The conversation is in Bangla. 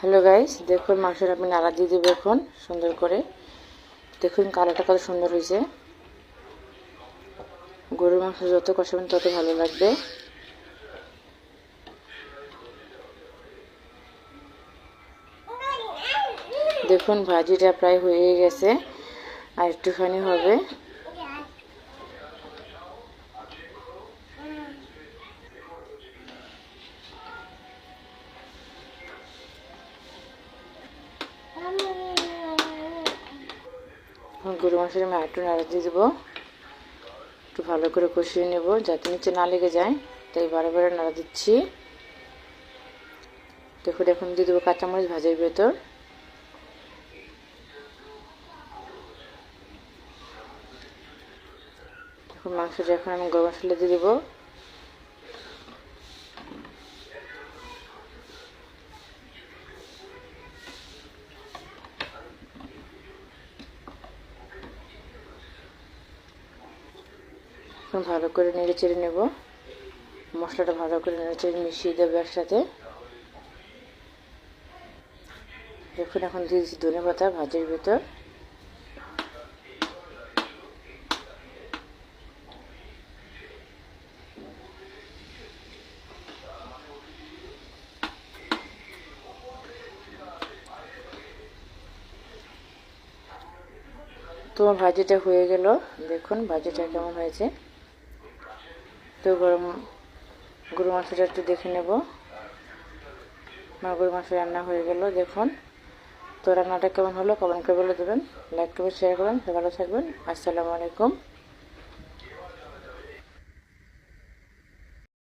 হ্যালো গাইস, দেখুন মাংসটা আমি নাড়া দিয়ে দেবো এখন সুন্দর করে। দেখুন কালারটা কত সুন্দর হয়েছে। গরুর মাংস যত কষাবেন তত ভালো লাগবে। দেখুন ভাজিটা প্রায় হয়ে গেছে, আর একটুখানি হবে। গরু মাংসের আমি একটু নাড়া দিয়ে দেবো, একটু ভালো করে কষিয়ে নেব যাতে নিচে না লেগে যায়, তাই বারে বারে নাড়া দিচ্ছি। দেখুন এখন দিয়ে দেবো কাঁচামরিচ ভাজির ভেতর। এখন মাংসটা এখন আমি গরম মশলা দিয়ে দেবো। এখন ভালো করে নেড়ে চেড়ে নেব, মশলাটা ভালো করে নেড়ে চেড়ে মিশিয়ে দেবো একসাথে। দেখুন এখন দিয়ে দিচ্ছি ধনেপাতা ভাজির ভেতর। তো ভাজিটা হয়ে গেল, দেখুন ভাজিটা কেমন হয়েছে। তো গরু মাংসটা একটু দেখে নেব। আমার গরু মাংস রান্না হয়ে গেল দেখুন। তো রান্নাটা কেমন হলো কমেন্ট করে বলে দেবেন, লাইক করবেন, শেয়ার করবেন। ভালো থাকবেন। আসসালামু আলাইকুম।